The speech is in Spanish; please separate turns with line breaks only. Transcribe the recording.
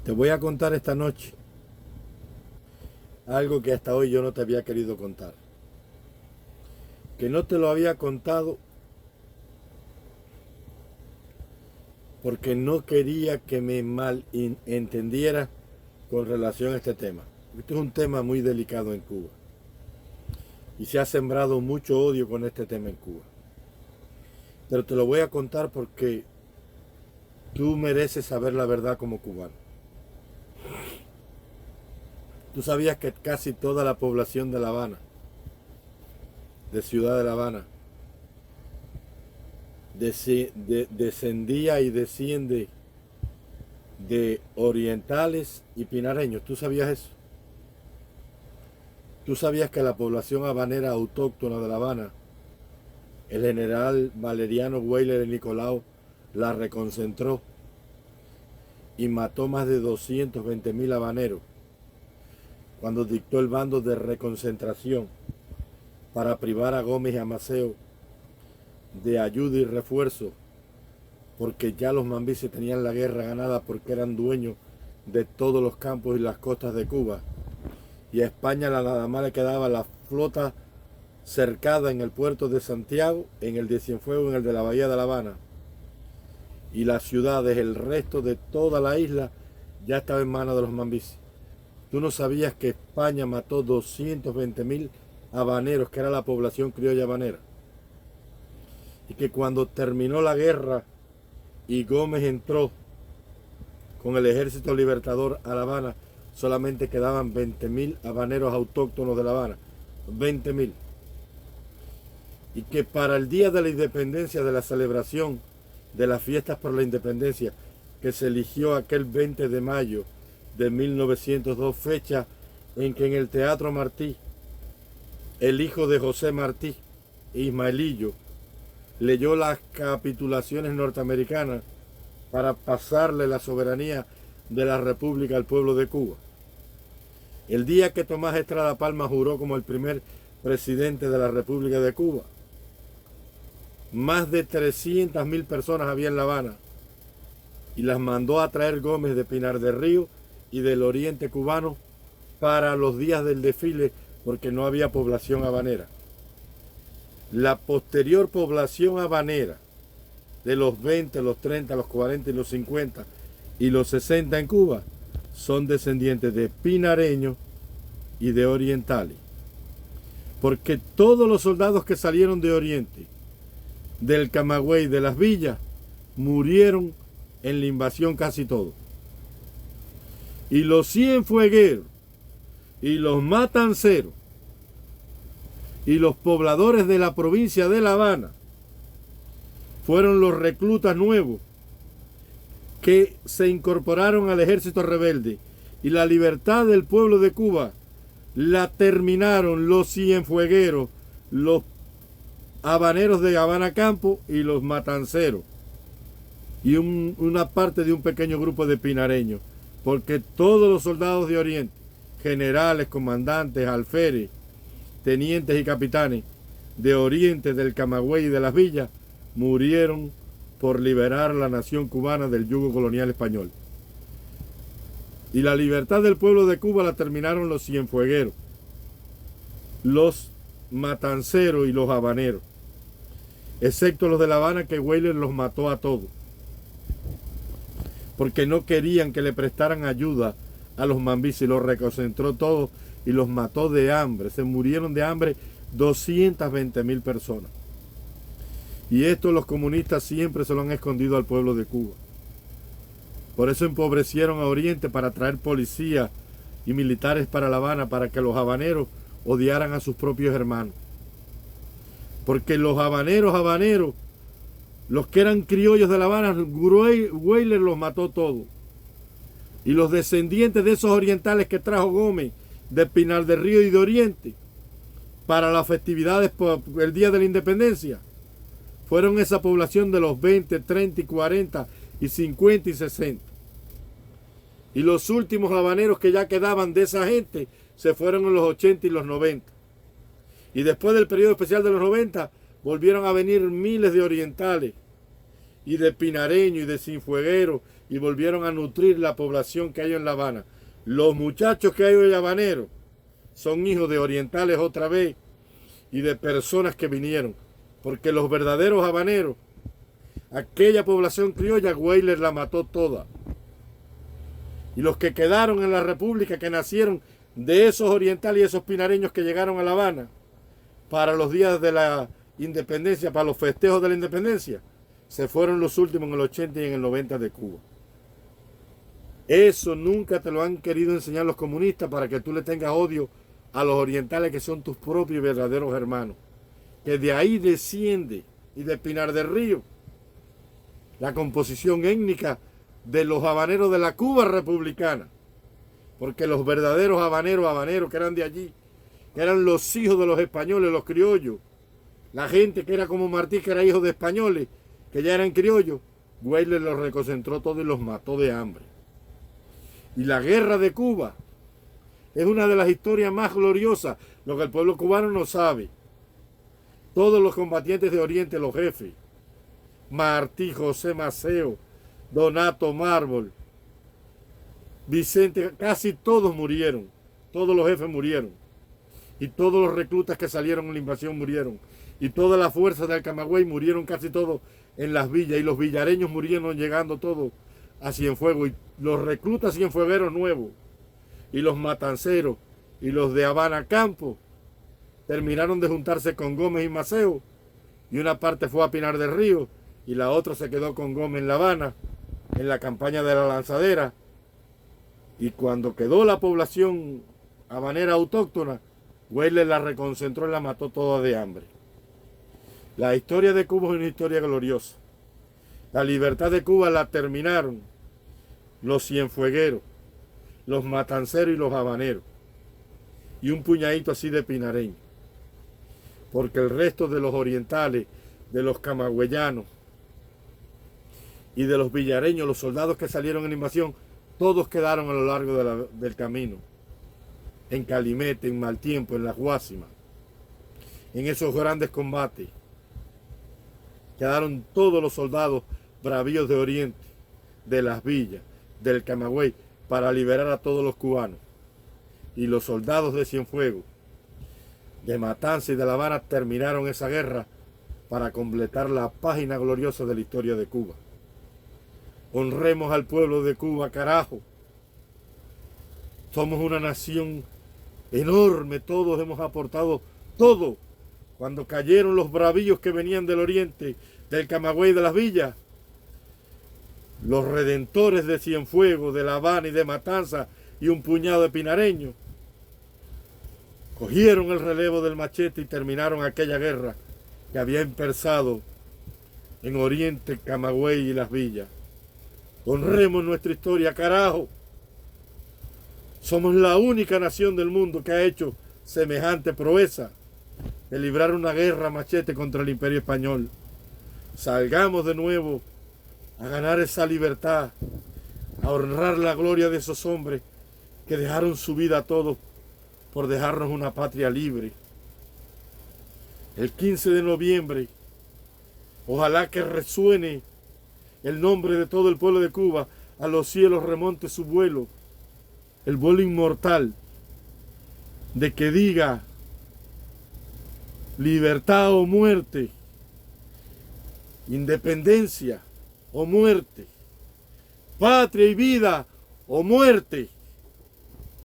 Te voy a contar esta noche algo que hasta hoy yo no te había querido contar. Que no te lo había contado porque no quería que me malentendiera con relación a este tema. Este es un tema muy delicado en Cuba. Y se ha sembrado mucho odio con este tema en Cuba. Pero te lo voy a contar porque tú mereces saber la verdad como cubano. Tú sabías que casi toda la población de La Habana, de Ciudad de La Habana, descendía y desciende de orientales y pinareños. ¿Tú sabías eso? ¿Tú sabías que la población habanera autóctona de La Habana, el general Valeriano Weyler Nicolau, la reconcentró y mató más de 220.000 habaneros cuando dictó el bando de reconcentración para privar a Gómez y a Maceo de ayuda y refuerzo, porque ya los mambises tenían la guerra ganada porque eran dueños de todos los campos y las costas de Cuba, y a España nada más le quedaba la flota cercada en el puerto de Santiago, en el de Cienfuegos, en el de la bahía de La Habana, y las ciudades, el resto de toda la isla ya estaba en manos de los mambises. ¿Tú no sabías que España mató 220.000 habaneros, que era la población criolla habanera? Y que cuando terminó la guerra y Gómez entró con el ejército libertador a La Habana, solamente quedaban 20.000 habaneros autóctonos de La Habana. 20.000. Y que para el día de la independencia, de la celebración de las fiestas por la independencia, que se eligió aquel 20 de mayo de 1902, fecha en que en el Teatro Martí, el hijo de José Martí, Ismaelillo, leyó las capitulaciones norteamericanas para pasarle la soberanía de la República al pueblo de Cuba. El día que Tomás Estrada Palma juró como el primer presidente de la República de Cuba, más de 300.000 personas había en La Habana y las mandó a traer Gómez de Pinar del Río y del oriente cubano para los días del desfile, porque no había población habanera. La posterior población habanera de los 20, los 30, los 40 y los 50 y los 60 en Cuba son descendientes de pinareños y de orientales. Porque todos los soldados que salieron de Oriente, del Camagüey, de las villas, murieron en la invasión casi todos. Y los cienfuegueros y los matanceros y los pobladores de la provincia de La Habana fueron los reclutas nuevos que se incorporaron al ejército rebelde, y la libertad del pueblo de Cuba la terminaron los cienfuegueros, los habaneros de Habana Campo y los matanceros, y una parte de un pequeño grupo de pinareños, porque todos los soldados de Oriente, generales, comandantes, alférez, tenientes y capitanes de Oriente, del Camagüey y de las villas, murieron por liberar la nación cubana del yugo colonial español. Y la libertad del pueblo de Cuba la terminaron los cienfuegueros, los matanceros y los habaneros, excepto los de La Habana, que Weyler los mató a todos, porque no querían que le prestaran ayuda a los mambises, los reconcentró todos y los mató de hambre. Se murieron de hambre 220.000 personas. Y esto los comunistas siempre se lo han escondido al pueblo de Cuba. Por eso empobrecieron a Oriente, para traer policía y militares para La Habana, para que los habaneros odiaran a sus propios hermanos. Porque los habaneros, los que eran criollos de La Habana, Weyler los mató todos. Y los descendientes de esos orientales que trajo Gómez de Pinar del Río y de Oriente para las festividades por el Día de la Independencia, fueron esa población de los 20, 30 y 40 y 50 y 60. Y los últimos habaneros que ya quedaban de esa gente se fueron en los 80 y los 90. Y después del periodo especial de los 90 volvieron a venir miles de orientales y de pinareños y de cienfuegueros y volvieron a nutrir la población que hay en La Habana. Los muchachos que hay hoy habaneros son hijos de orientales otra vez y de personas que vinieron, porque los verdaderos habaneros, aquella población criolla, Weyler la mató toda. Y los que quedaron en la República, que nacieron de esos orientales y esos pinareños que llegaron a La Habana para los días de la independencia, para los festejos de la independencia, se fueron los últimos en el 80 y en el 90 de Cuba. Eso nunca te lo han querido enseñar los comunistas para que tú le tengas odio a los orientales que son tus propios y verdaderos hermanos. Que de ahí desciende, y de Pinar del Río, la composición étnica de los habaneros de la Cuba republicana. Porque los verdaderos habaneros que eran de allí, que eran los hijos de los españoles, los criollos, la gente que era como Martí, que era hijo de españoles, que ya eran criollos, Weyler los reconcentró todos y los mató de hambre. Y la guerra de Cuba es una de las historias más gloriosas, lo que el pueblo cubano no sabe. Todos los combatientes de Oriente, los jefes, Martí, José Maceo, Donato Mármol, Vicente, casi todos murieron, todos los jefes murieron, y todos los reclutas que salieron en la invasión murieron, y todas las fuerzas del Camagüey murieron casi todos en las villas, y los villareños murieron llegando todos a Cienfuegos, y los reclutas cienfuegueros nuevos, y los matanceros, y los de Habana Campo, terminaron de juntarse con Gómez y Maceo, y una parte fue a Pinar del Río, y la otra se quedó con Gómez en La Habana, en la campaña de la Lanzadera. Y cuando quedó la población habanera autóctona, Weyler la reconcentró y la mató toda de hambre. La historia de Cuba es una historia gloriosa. La libertad de Cuba la terminaron los cienfuegueros, los matanceros y los habaneros, y un puñadito así de pinareños. Porque el resto de los orientales, de los camagüeyanos y de los villareños, los soldados que salieron en la invasión, todos quedaron a lo largo del camino, en Calimete, en Maltiempo, en Las Guásimas, en esos grandes combates. Quedaron todos los soldados bravíos de Oriente, de las villas, del Camagüey, para liberar a todos los cubanos. Y los soldados de Cienfuegos, de Matanza y de La Habana terminaron esa guerra para completar la página gloriosa de la historia de Cuba. Honremos al pueblo de Cuba, carajo. Somos una nación enorme, todos hemos aportado todo. Cuando cayeron los bravíos que venían del oriente, del Camagüey y de las villas, los redentores de Cienfuegos, de La Habana y de Matanza y un puñado de pinareños, cogieron el relevo del machete y terminaron aquella guerra que había empezado en Oriente, Camagüey y las villas. Honremos nuestra historia, carajo. Somos la única nación del mundo que ha hecho semejante proeza de librar una guerra a machete contra el Imperio Español. Salgamos de nuevo a ganar esa libertad, a honrar la gloria de esos hombres que dejaron su vida a todos por dejarnos una patria libre. El 15 de noviembre, ojalá que resuene el nombre de todo el pueblo de Cuba, a los cielos remonte su vuelo, el vuelo inmortal, de que diga libertad o muerte, independencia o muerte, patria y vida o muerte.